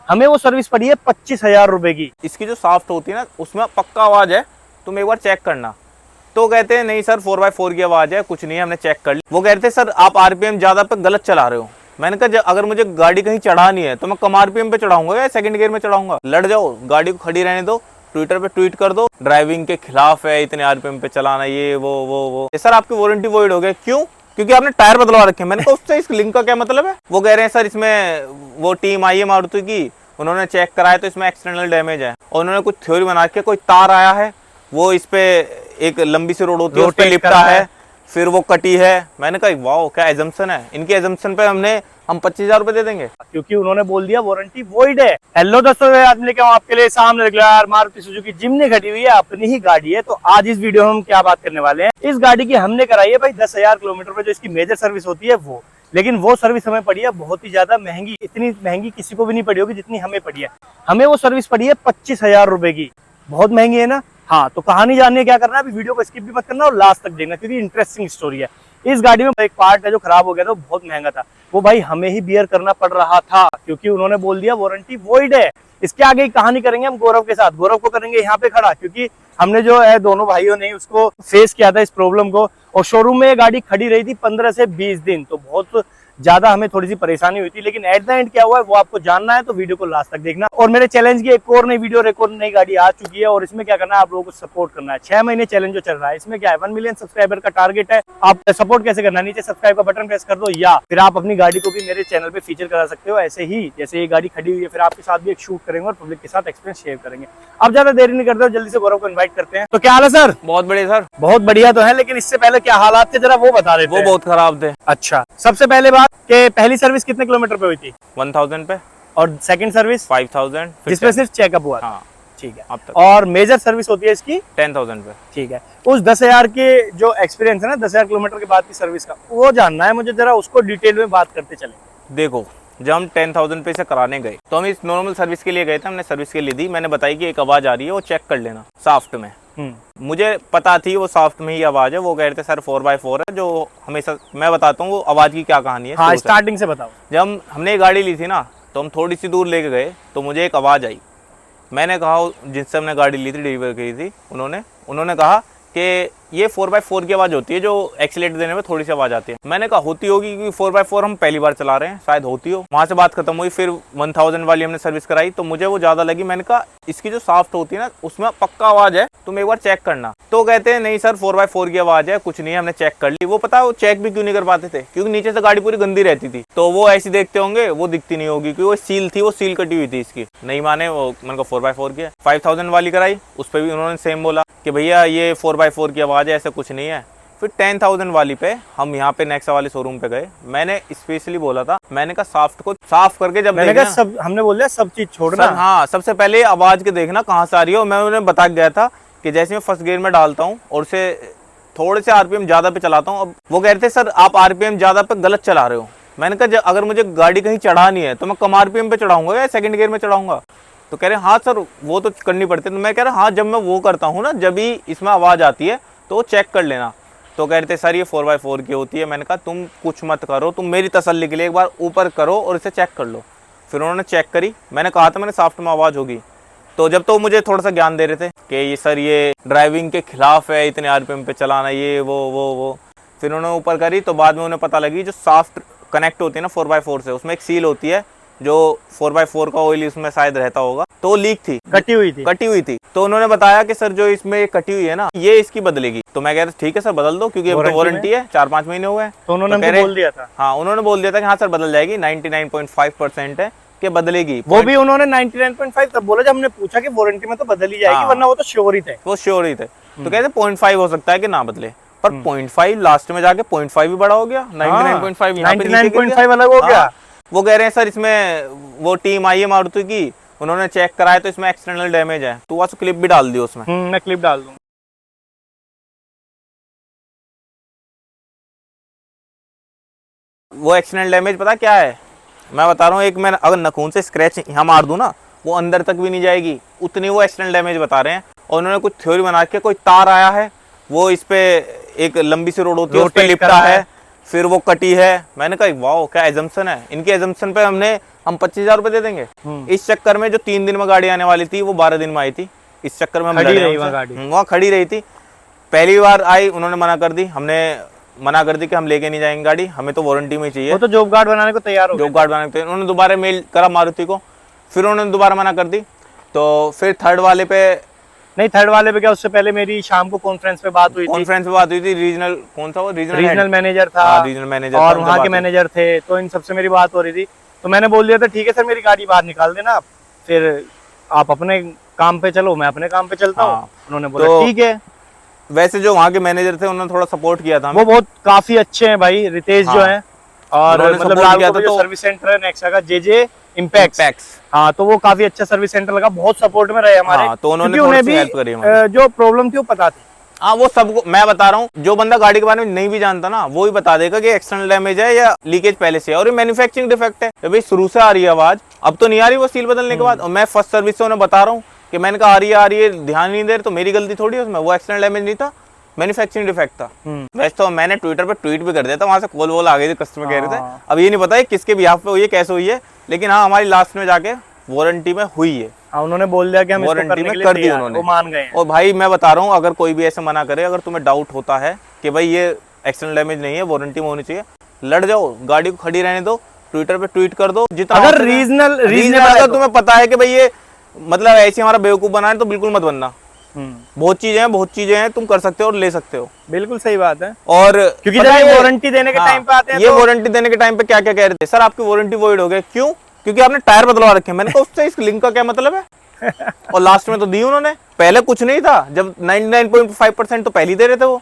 हमें वो सर्विस पड़ी है 25,000 रुपए की। इसकी जो साफ्ट होती है ना उसमें पक्का आवाज है, तुम एक बार चेक करना। तो कहते हैं नहीं सर 4x4 की आवाज है, कुछ नहीं है, हमने चेक कर ली। वो कहते हैं सर आप आरपीएम ज्यादा पे गलत चला रहे हो। मैंने कहा अगर मुझे गाड़ी कहीं चढ़ानी है तो मैं कम आरपीएम पे चढ़ाऊंगा या सेकंड गियर में चढ़ाऊंगा? लड़ जाओ, गाड़ी को खड़ी रहने दो, ट्विटर पे ट्वीट कर दो ड्राइविंग के खिलाफ है, इतने आरपीएम पे चलाना, ये वो सर आपकी वारंटी वॉइड हो गया। क्यों? क्योंकि आपने टायर बदलवा रखे हैं। मैंने कहा उससे इस लिंक का क्या मतलब है? वो कह रहे हैं सर इसमें वो टीम आई है मारुति की, उन्होंने चेक कराया तो इसमें एक्सटर्नल डैमेज है, और उन्होंने कुछ थ्योरी बना के कोई तार आया है, वो इस पे एक लंबी सी रोड होती है उस पे लिपटा है, फिर वो कटी है। मैंने कहा वाओ क्या एजम्पशन है। इनके एजम्पशन पे हम 25,000 रुपए दे देंगे क्योंकि उन्होंने बोल दिया वारंटी वॉइड है। हेलो दोस्तों, आज लेके आऊं आपके लिए सामने यार मारुति सुजुकी जिम्नी खड़ी हुई है, अपनी ही गाड़ी है। तो आज इस वीडियो में हम क्या बात करने वाले हैं, इस गाड़ी की हमने कराई है भाई 10,000 किलोमीटर पे जो इसकी मेजर सर्विस होती है वो। लेकिन वो सर्विस हमें पड़ी है बहुत ही ज्यादा महंगी, इतनी महंगी किसी को भी नहीं पड़ी होगी जितनी हमें पड़ी है। हमें वो सर्विस पड़ी है 25,000 रुपए की, बहुत महंगी है ना। हाँ, तो कहानी जानने क्या करना है, अभी वीडियो को स्किप भी मत करना और लास्ट तक देखना, क्योंकि इंटरेस्टिंग स्टोरी है। इस गाड़ी में एक पार्ट है जो खराब हो गया था, बहुत महंगा था, वो भाई हमें ही बियर करना पड़ रहा था, क्योंकि उन्होंने बोल दिया वारंटी वॉइड है। इसके आगे की कहानी करेंगे हम गौरव के साथ, गौरव को करेंगे यहाँ पे खड़ा, क्योंकि हमने जो है दोनों भाइयों ने उसको फेस किया था इस प्रॉब्लम को। और शोरूम में ये गाड़ी खड़ी रही थी 15 से 20 दिन, तो बहुत ज्यादा हमें थोड़ी सी परेशानी हुई थी। लेकिन एट द एंड क्या हुआ है वो आपको जानना है, तो वीडियो को लास्ट तक देखना। और मेरे चैलेंज की एक और नई वीडियो, एक और नई गाड़ी आ चुकी है, और इसमें क्या करना है, आप लोगों को सपोर्ट करना है। 6 महीने चैलेंज जो चल रहा है, इसमें क्या है 1 मिलियन सब्सक्राइबर का टारगेट है। आप सपोर्ट कैसे करना, नीचे सब्सक्राइब का बटन प्रेस कर दो, या फिर आप अपनी गाड़ी को भी मेरे चैनल पे फीचर करा सकते हो। ऐसे ही जैसे ये गाड़ी खड़ी हुई है, फिर आपके साथ भी एक शूट करेंगे और पब्लिक के साथ एक्सपीरियंस शेयर करेंगे। अब ज्यादा देरी नहीं करते हो, जल्दी से गौरव को इन्वाइट करते हैं। तो क्या हाल है सर? बहुत बढ़िया सर। बहुत बढ़िया तो है, लेकिन इससे पहले क्या हालात थे जरा वो बता देते हैं। वो बहुत खराब थे। अच्छा, सबसे पहले बात कि पहली सर्विस कितने किलोमीटर पे हुई थी? 1000 पे। और सेकंड सर्विस 5000, जिसमें सिर्फ चेकअप हुआ था। हाँ ठीक है। अब तक। और मेजर सर्विस होती है इसकी 10,000 पे। ठीक है। उस 10,000 के जो एक्सपीरियंस है ना, 10,000 किलोमीटर के बाद की सर्विस का, वो जानना है मुझे, जरा उसको डिटेल में बात करते चले। देखो, जब हम 10,000 पे से कराने गए तो हम इस नॉर्मल सर्विस के लिए गए थे, हमने सर्विस के लिए दी। मैंने बताई कि एक आवाज आ रही है, वो चेक कर लेना साफ्ट में। मुझे पता थी वो सॉफ्ट में ही आवाज है। वो कह रहे थे सर 4x4 है, जो हमेशा मैं बताता हूँ वो आवाज की क्या कहानी है। हाँ, स्टार्टिंग से बताओ। जब हमने गाड़ी ली थी ना, तो हम थोड़ी सी दूर लेके गए तो मुझे एक आवाज आई। मैंने कहा, जिनसे हमने गाड़ी ली थी, डिलीवर की थी, उन्होंने कहा कि ये 4x4 की आवाज़ होती है, जो एक्सीलेटर देने में थोड़ी सी आवाज़ आती है। मैंने कहा होती होगी, क्योंकि 4x4 हम पहली बार चला रहे हैं, शायद होती हो। वहाँ से बात खत्म हुई। फिर 1000 वाली हमने सर्विस कराई तो मुझे वो ज़्यादा लगी। मैंने कहा इसकी जो सॉफ्ट होती है ना उसमें पक्का आवाज़ है, तुम एक बार चेक करना। तो कहते हैं नहीं सर 4x4 की आवाज़ है, कुछ नहीं है, हमने चेक कर ली। वो पता है वो चेक भी क्यों नहीं कर पाते थे? क्योंकि नीचे से गाड़ी पूरी गंदी रहती थी, तो वो ऐसी देखते होंगे, वो दिखती नहीं होगी, क्योंकि वो सील थी, वो सील कटी हुई थी इसकी। नहीं माने, वो मैंने कहा 4x4 की है। 5000 वाली कराई, उस पर भी उन्होंने सेम बोला कि भैया ये 4x4 की आवाज़ है, ऐसा कुछ नहीं है। फिर 10,000 वाली पे हम यहाँ पे नेक्सा वाले शोरूम पे गए। मैंने स्पेशली बोला था, मैंने कहा सॉफ्ट को साफ करके जब मैंने कहा सब, हमने बोल दिया सब चीज छोड़ना। हाँ, सबसे पहले आवाज के देखना कहाँ से आ रही है। और मैं उन्हें बता गया था कि जैसे मैं फर्स्ट गियर में डालता हूँ और उसे थोड़े से आरपीएम ज्यादा पे चलाता हूँ। अब वो कह रहे थे सर आप आरपीएम ज्यादा पे गलत चला रहे हो। मैंने कहा अगर मुझे गाड़ी कहीं चढ़ानी है तो मैं कम आरपीएम पे चढ़ाऊंगा या सेकंड गियर में चढ़ाऊंगा? तो कह रहे हाँ सर वो तो करनी पड़ती है। तो मैं कह रहा हाँ, जब मैं वो करता हूँ ना, जब भी इसमें आवाज आती है तो वो चेक कर लेना। तो कह रहे थे सर ये 4x4 की होती है। मैंने कहा तुम कुछ मत करो, तुम मेरी तसल्ली के लिए एक बार ऊपर करो और इसे चेक कर लो। फिर उन्होंने चेक करी। मैंने कहा था मैंने सॉफ्ट में आवाज़ होगी। तो जब तो मुझे थोड़ा सा ज्ञान दे रहे थे कि ये सर ये ड्राइविंग के खिलाफ है, इतने आरपीएम पे चलाना, ये वो। फिर उन्होंने ऊपर करी तो बाद में उन्हें पता लगी जो सॉफ्ट कनेक्ट होती है ना 4x4 से, उसमें एक सील होती है, जो 4x4 का ऑयल उसमें शायद रहता होगा, तो लीक थी, कटी हुई थी। तो उन्होंने बताया कि सर जो इसमें कटी हुई है ना, ये इसकी बदलेगी। तो मैं कह रहा ठीक है सर बदल दो, क्योंकि अब तो वारंटी है, 4-5 महीने हुए हैं। तो उन्होंने बोल दिया था। हाँ, उन्होंने बोल दिया था कि हाँ सर बदल जाएगी, 99.5% है कि बदलेगी। वो भी उन्होंने 99.5 तब बोला जब हमने पूछा कि वारंटी में तो बदल ही जाएगी, वरना वो तो श्योर ही थे। वो श्योर ही थे। तो कहते 0.5 हो सकता है कि ना बदले, पर 0.5 लास्ट में जाके 0.5 भी बड़ा हो गया, 99.5 अलग हो गया। वो कह रहे हैं सर इसमें वो टीम आई है मारुति की, उन्होंने चेक कराया तो इसमें एक्सटर्नल डैमेज है। तो वहाँ से क्लिप भी डाल दी उसमें। मैं क्लिप डाल दूँ। वो एक्सटर्नल डैमेज पता क्या है, मैं बता रहा हूँ। एक मैं अगर नखून से स्क्रैच यहाँ मार दूँ ना, वो अंदर तक भी नहीं जाएगी, उतनी वो एक्सटर्नल डैमेज बता रहे हैं। और उन्होंने कुछ थ्योरी बना के कोई तार आया है, वो इस पे एक लंबी सी रोड होती है, उस पे लिपटा है, फिर वो कटी है। मैंने कहा वाह क्या एजम्पशन है इनके, एजम्पशन पे हम 25,000 रुपए दे देंगे। इस चक्कर में जो 3 दिन में गाड़ी आने वाली थी वो 12 दिन में आई थी। इस चक्कर में हम खड़ी रही वहाँ गाड़ी। वहाँ खड़ी रही थी। पहली बार आई, उन्होंने मना कर दी, हमने मना कर दी कि हम लेके नहीं जाएंगे गाड़ी, हमें तो वारंटी में चाहिए। वो तो जॉब कार्ड बनाने को तैयार हो गए। जॉब कार्ड बनाने को उन्होंने दोबारा मेल करा मारुति को, फिर उन्होंने दोबारा मना कर दी। तो फिर थर्ड वाले पे नहीं, थर्ड वाले पे क्या, उससे पहले मेरी शाम को कॉन्फ्रेंस पे बात हुई थी। कॉन्फ्रेंस पे बात हुई थी, रीजनल कौन था वो, रीजनल मैनेजर था। रीजनल मैनेजर और वहाँ के मैनेजर थे, तो इन सबसे मेरी बात हो रही थी। तो मैंने बोल दिया था ठीक है सर, मेरी गाड़ी बाहर निकाल देना आप, फिर आप अपने काम पे चलो, मैं अपने काम पे चलता हूँ। उन्होंने बोला ठीक है। वैसे जो वहाँ के मैनेजर थे उन्होंने थोड़ा सपोर्ट किया था, वो बहुत काफी अच्छे हैं भाई, रितेश जो है। और मतलब लालगोप जो सर्विस सेंटर है नेक्सा का, जे इम्पैक्ट, हाँ, तो वो काफी अच्छा सर्विस सेंटर लगा, बहुत सपोर्ट में रहे हमारे। तो उन्होंने उन्हें भी हेल्प करी हमारी। जो प्रॉब्लम थी वो पता थी। हाँ, वो सबको मैं बता रहा हूँ, जो बंदा गाड़ी के बारे में नहीं भी जानता ना, वो ही बता देगा कि एक्सटर्नल डैमेज है या लीकेज पहले से है, और ये मैन्युफैक्चरिंग डिफेक्ट है। भाई शुरू से आ रही है आवाज, अब तो नहीं आ रही वो सील बदलने के बाद। और मैं फर्स्ट सर्विस से उन्हें बता रहा हूँ कि मैंने कहा आ रही है, ध्यान नहीं दे रहे, तो मेरी गलती थोड़ी है उसमें, वो एक्सटर्नल डैमेज नहीं था, मैन्युफैक्चरिंग डिफेक्ट था। वैसे तो मैंने ट्विटर पे ट्वीट भी कर दिया था, वहां से कॉल वॉल आ गई थी, कस्टमर कह रहे थे। अब ये नहीं पता है किसके बिहाफ पे हुई है, कैसे हुई है, लेकिन हाँ हमारी लास्ट में जाके वारंटी में हुई है। हाँ, उन्होंने बोल दिया कि हम वारंटी में कर दी उन्होंने, वो मान गए। और भाई मैं बता रहा हूँ, अगर कोई भी ऐसे मना करे, अगर तुम्हें डाउट होता है कि भाई ये एक्सटर्नल डैमेज नहीं है, वारंटी में होनी चाहिए, लड़ जाओ, गाड़ी को खड़ी रहने दो, ट्विटर पे ट्वीट कर दो जितना। अगर रीजनल अगर तुम्हें पता है कि भाई ये मतलब ऐसे हमारा बेवकूफ बना है, तो बिल्कुल मत बनना। बहुत चीजें हैं तुम कर सकते हो और ले सकते हो। बिल्कुल सही बात है। और क्योंकि जब ये वारंटी देने के टाइम पे आते हैं, ये वारंटी देने के टाइम पे क्या क्या कह रहे थे, सर आपकी वारंटी वॉइड हो गई, क्यों? क्योंकि आपने टायर बदलवा रखे हैं। मैंने कहा उससे इस लिंक का क्या मतलब है? और लास्ट में तो दी उन्होंने, पहले कुछ नहीं था, जब 99.5% तो पहले दे रहे थे वो।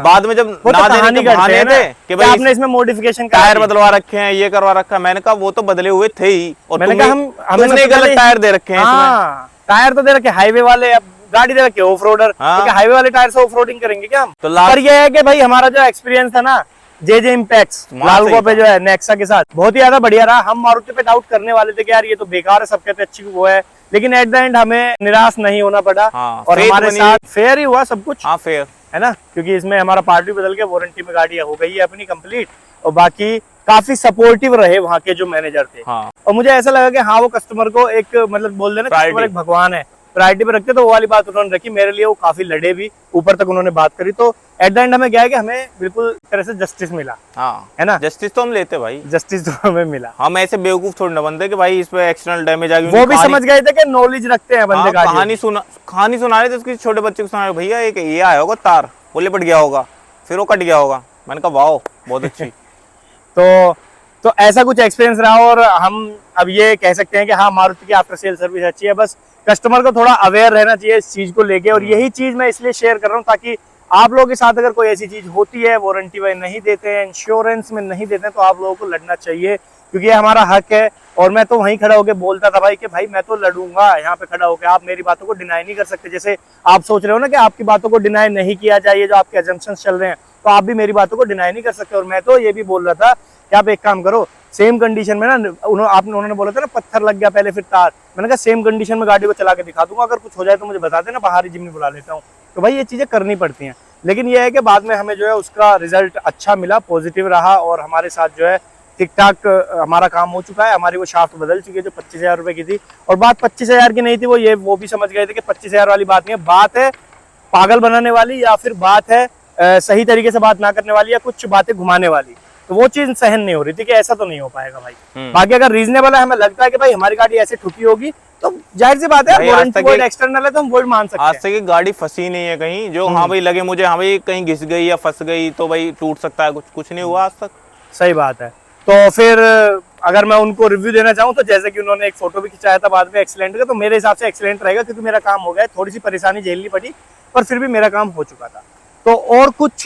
बाद में जब वो ना तो देने के बहाने थे कि भाई आपने इसमें मॉडिफिकेशन टायर बदलवा रखे हैं, ये करवा रखा है। मैंने कहा वो तो बदले हुए थे ही, और तुमने गलत टायर दे रखे हैं इसमें। टायर तो दे रखे हाईवे वाले, अब गाड़ी दे रखे ऑफ रोडर, हाईवे वाले टायर से ऑफ रोडिंग करेंगे क्या हम? तो पर ये है कि भाई हमारा जो एक्सपीरियंस था ना जे इम्पैक्ट्स लालगोप पे जो है नेक्सा के साथ, बहुत ही ज्यादा बढ़िया रहा। हम मारुति पे डाउट करने वाले थे कि यार ये तो बेकार है, सब कहते अच्छी वो है, लेकिन एट द एंड हमें निराश नहीं होना पड़ा। और हमारे साथ फेयर ही हुआ सब कुछ। हाँ फेयर है ना, क्योंकि इसमें हमारा पार्ट भी बदल के वारंटी में गाड़ी हो गई है अपनी कंप्लीट। और बाकी काफी सपोर्टिव रहे वहाँ के जो मैनेजर थे। और मुझे ऐसा लगा कि हाँ, वो कस्टमर को एक मतलब बोल देना, कस्टमर एक भगवान है, प्रायोरिटी पे रखते, तो वो वाली बात उन्होंने रखी मेरे लिए। वो काफी लड़े भी, ऊपर तक उन्होंने बात करी। तो एट द एंड हमें क्या है कि हमें बिल्कुल तरह से जस्टिस मिला। है ना, जस्टिस तो हम लेते भाई, जस्टिस तो हमें मिला। हम ऐसे बेवकूफ थोड़ी ना बनते कि भाई इस पे एक्सटर्नल डैमेज आ गई। वो भी समझ गए थे कि नॉलेज रखते हैं बंदे। कहानी सुना रहे थे उसकी, छोटे बच्चे को सुना, भैया एक ये आया होगा तार, वो लिपट गया होगा, फिर वो कट गया होगा। मैंने कहा वाह बहुत अच्छी। तो ऐसा कुछ एक्सपीरियंस रहा। और हम अब ये कह सकते हैं कि हाँ, मारुति की आफ्टर सेल सर्विस अच्छी है, बस कस्टमर को थोड़ा अवेयर रहना चाहिए इस चीज को लेके। और यही चीज मैं इसलिए शेयर कर रहा हूँ ताकि आप लोगों के साथ अगर कोई ऐसी चीज होती है, वारंटी में नहीं देते हैं, इंश्योरेंस में नहीं देते हैं, तो आप लोगों को लड़ना चाहिए, क्योंकि ये हमारा हक है। और मैं तो वहीं खड़ा होकर बोलता था भाई कि भाई मैं तो लड़ूंगा यहाँ पे खड़ा होकर, आप मेरी बातों को डिनाई नहीं कर सकते। जैसे आप सोच रहे हो ना कि आपकी बातों को डिनाई नहीं किया जाए, जो आपके एजम्पशंस चल रहे हैं, तो आप भी मेरी बातों को डिनाई नहीं कर सकते। और मैं तो ये भी बोल रहा था कि आप एक काम करो, सेम कंडीशन में ना, उन्होंने बोला था ना पत्थर लग गया पहले फिर तार, मैंने कहा सेम कंडीशन में गाड़ी को चला के दिखा दूंगा, अगर कुछ हो जाए तो मुझे बता देना, बाहर ही जिम्मी बुला लेता हूँ। तो भाई ये चीजें करनी पड़ती हैं। लेकिन ये है कि बाद में हमें जो है उसका रिजल्ट अच्छा मिला, पॉजिटिव रहा, और हमारे साथ जो है ठीक ठाक हमारा काम हो चुका है। हमारी वो शाफ्ट बदल चुकी है जो 25,000 रुपए की थी। और बात 25,000 की नहीं थी, वो भी समझ गए थे कि 25,000 वाली बात नहीं है, बात है पागल बनाने वाली, या फिर बात है सही तरीके से बात ना करने वाली, या कुछ बातें घुमाने वाली। तो वो चीज सहन नहीं हो रही थी कि ऐसा तो नहीं हो पाएगा भाई। बाकी अगर रीजनेबल है, हमें लगता है कि भाई हमारी गाड़ी ऐसे ठुकी होगी, तो जाहिर सी बात है वारंटी वॉइड एक्सटर्नल है तो हम वॉइड मान सकते हैं। आज तक गाड़ी फंसी नहीं है कहीं जो हाँ भाई लगे मुझे, हाँ भाई कहीं घिस गई या फंस गई तो भाई टूट सकता है, कुछ नहीं हुआ आज तक। सही बात है। तो फिर अगर मैं उनको रिव्यू देना चाहूँ तो जैसे कि उन्होंने एक फोटो भी खिंचाया था बाद में एक्सीलेंट का, तो मेरे हिसाब से एक्सीलेंट रहेगा, क्योंकि मेरा काम हो गया। थोड़ी सी परेशानी झेलनी पड़ी, पर फिर भी मेरा काम हो चुका था। तो और कुछ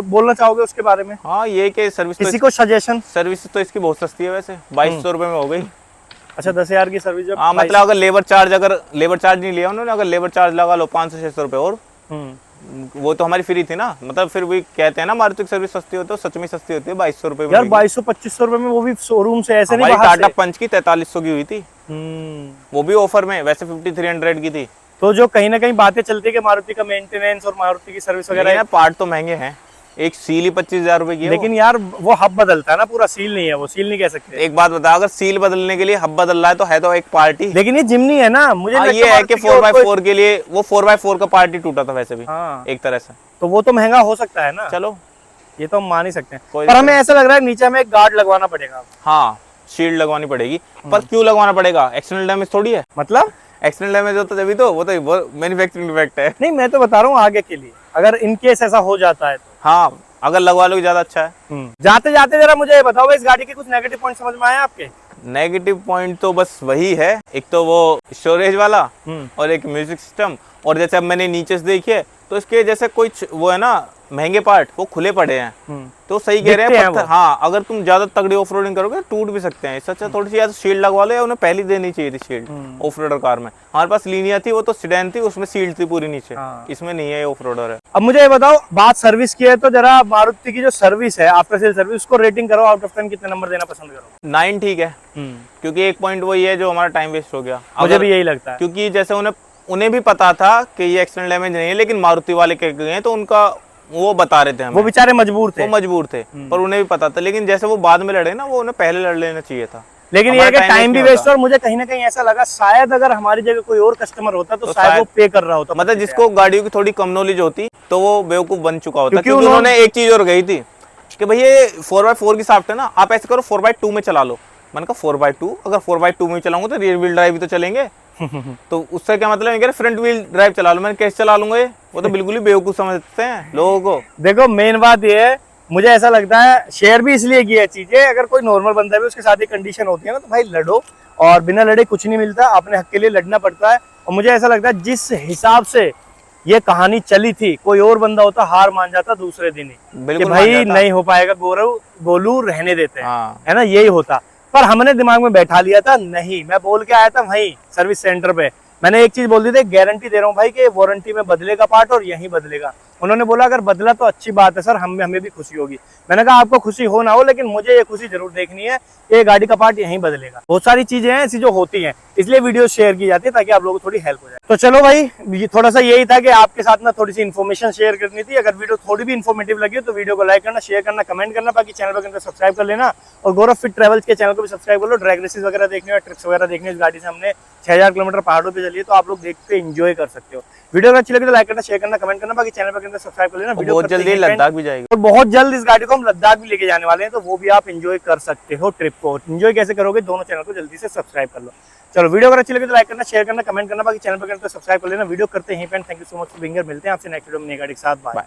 बोलना चाहोगे उसके बारे में? हाँ, ये कि सर्विस, किसी को सजेशन? सर्विस तो इसकी बहुत सस्ती है वैसे, 2200 रुपए में हो गई। अच्छा, 10,000 की सर्विस। हाँ, मतलब अगर लेबर चार्ज नहीं लिया उन्होंने, अगर लेबर चार्ज लगा लो 500-600 रुपए और, वो तो हमारी फ्री थी ना। मतलब फिर भी कहते हैं ना मारुति की सर्विस सस्ती होती है, सच में सस्ती होती है 2200 रुपए में। यार 2200-2500 रुपए में, वो भी शोरूम से, ऐसे नहीं। टाटा पंच की 4300 की हुई थी, वो भी ऑफर में, वैसे 5300 की थी। तो जो कहीं ना कहीं बातें चलती है कि मारुति का मेंटेनेंस और मारुति की सर्विस वगैरह, पार्ट तो महंगे हैं। एक सील ही 25,000 रुपए की है। लेकिन यार वो हब बदलता है ना, पूरा सील नहीं है, वो सील नहीं कह सकते। एक बात बता, अगर सील बदलने के लिए हब बदल रहा है तो एक पार्टी। लेकिन ये जिमनी है ना, मुझे हाँ, ये है कि 4x4 के लिए वो 4x4 का पार्टी टूटा था वैसे भी। हाँ, एक तरह से तो वो तो महंगा हो सकता है ना। चलो ये तो हम मान ही सकते हैं, कोई पर हमें ऐसा लग रहा है नीचे हमें एक गार्ड लगवाना पड़ेगा। हाँ, शील्ड लगवानी पड़ेगी। पर क्यों लगवाना पड़ेगा? एक्सटर्नल डैमेज थोड़ी है। मतलब एक्सटर्नल डैमेज होता तभी तो, वो तो मैन्युफैक्चरिंग डिफेक्ट है। नहीं, मैं तो बता रहा हूँ आगे के लिए, अगर इनकेस ऐसा हो जाता है तो। हाँ, अगर लगवा लो ज्यादा अच्छा है। जाते जाते जरा मुझे ये बताओ, इस गाड़ी के कुछ नेगेटिव पॉइंट समझ में आए आपके? नेगेटिव पॉइंट तो बस वही है, एक तो वो स्टोरेज वाला और एक म्यूजिक सिस्टम। और जैसे अब मैंने नीचे से देखी है तो इसके जैसे कुछ वो है ना महंगे पार्ट वो खुले पड़े हैं। तो सही कह रहे हैं, हाँ, अगर तुम ज्यादा तगड़ी ऑफ रोडिंग करोगे टूट भी सकते हैं। इससे अच्छा थोड़ी सी या तो शील्ड लगवा लो, या उन्हें पहले देनी चाहिए थी शील्ड। ऑफ रोडर कार में हमारे पास लीनिया थी, वो तो सीडेन थी, उसमें शील्ड थी पूरी नीचे। इसमें नहीं है, ऑफ रोडर है। अब मुझे ये बताओ, बात सर्विस की है तो जरा मारुति की जो सर्विस है, आफ्टर सेल सर्विस, उसको रेटिंग करो, आउट ऑफ 10 कितने नंबर देना पसंद करो? 9 ठीक है, क्योंकि एक पॉइंट वही है जो हमारा टाइम वेस्ट हो गया। मुझे भी यही लगता है, क्योंकि जैसे उन्हें भी पता था कि ये एक्सटर्नल डैमेज नहीं है, लेकिन मारुति वाले कह गए हैं तो उनका वो बता रहे थे हमें। वो बेचारे मजबूर थे, पर उन्हें भी पता था। लेकिन जैसे वो बाद में लड़े ना, वो उन्हें पहले लड़ लेना चाहिए था। लेकिन ये कि टाइम भी वेस्ट। और मुझे कहीं ना कहीं ऐसा लगा, शायद अगर हमारी जगह कोई और कस्टमर होता तो शायद वो पे कर रहा होता। मतलब जिसको गाड़ियों की थोड़ी कम नॉलेज होती तो वो बेवकूफ बन चुका होता, क्योंकि उन्होंने एक चीज और गई थी कि भाई ये 4x4 की साफ्ट है ना, आप ऐसे करो 4x2 में चला लो। मैंने कहा 4x2, अगर 4x2 में चलाऊंगा तो रियर व्हील ड्राइव भी तो चलेंगे। तो उससे क्या मतलब है, फ्रंट व्हील ड्राइव चला लो। मैंने कैसे चला लूंगा? ये वो तो बिल्कुल ही बेवकूफ समझते हैं लोगों को। देखो मेन बात ये है, मुझे ऐसा लगता है शेयर भी इसलिए की है चीजें, अगर कोई नॉर्मल बंदा भी उसके साथ ही कंडीशन होती है ना, तो भाई लड़ो, और बिना लड़े कुछ नहीं मिलता, अपने हक के लिए लड़ना पड़ता है। और मुझे ऐसा लगता है जिस हिसाब से ये कहानी चली थी, कोई और बंदा होता हार मान जाता दूसरे दिन ही, कि भाई नहीं हो पाएगा गोलू रहने देते हैं, है ना, यही होता। पर हमने दिमाग में बैठा लिया था, नहीं, मैं बोल के आया था वहीं सर्विस सेंटर पे, मैंने एक चीज बोल दी थी, गारंटी दे रहा हूँ भाई कि वारंटी में बदलेगा पार्ट और यहीं बदलेगा। उन्होंने बोला अगर बदला तो अच्छी बात है सर, हमें भी खुशी होगी। मैंने कहा आपको खुशी हो ना हो, लेकिन मुझे ये खुशी जरूर देखनी है कि ये गाड़ी का पार्ट यहीं बदलेगा। बहुत सारी चीजें हैं ऐसी जो होती हैं, इसलिए वीडियो शेयर की जाती है ताकि आप लोगों को थोड़ी हेल्प हो जाए। तो चलो भाई, ये थोड़ा सा यही था कि आपके साथ ना थोड़ी सी इन्फॉर्मेशन शेयर करनी थी। अगर वीडियो थोड़ी भी इन्फॉर्मेटिव लगी तो वीडियो को लाइक करना, शेयर करना, कमेंट करना, बाकी चैनल पर सब्सक्राइब कर लेना। और गौरव फिट ट्रेवल्स के चैनल को भी सब्सक्राइब कर लो। ड्रैग रेसेस वगैरह देखने और ट्रिप्स वगैरह देखने, इस गाड़ी से हमने 6000 किलोमीटर पहाड़ों पे चली है, तो आप लोग देख के एंजॉय कर सकते हो। वीडियो अगर अच्छी लगी तो लाइक करना, शेयर करना, कमेंट करना, बाकी चैनल पर सब्सक्राइब कर लेना। वीडियो बहुत जल्दी लद्दाख भी जाएगी, और बहुत जल्द इस गाड़ी को हम लद्दाख भी लेके जाने वाले हैं, तो वो भी आप एंजॉय कर सकते हो। ट्रिप को एंजॉय कैसे करोगे, दोनों चैनल को जल्दी से सब्सक्राइब कर लो। चलो, वीडियो अगर अच्छी लगी तो लाइक करना, शेयर करना, कमेंट करना, बाकी चैनल पर सब्सक्राइब कर लेना। वीडियो करते हैं, thank you so much for being here. मिलते हैं आपसे नेक्स्ट वीडियो में नई गाड़ी के साथ। बाय।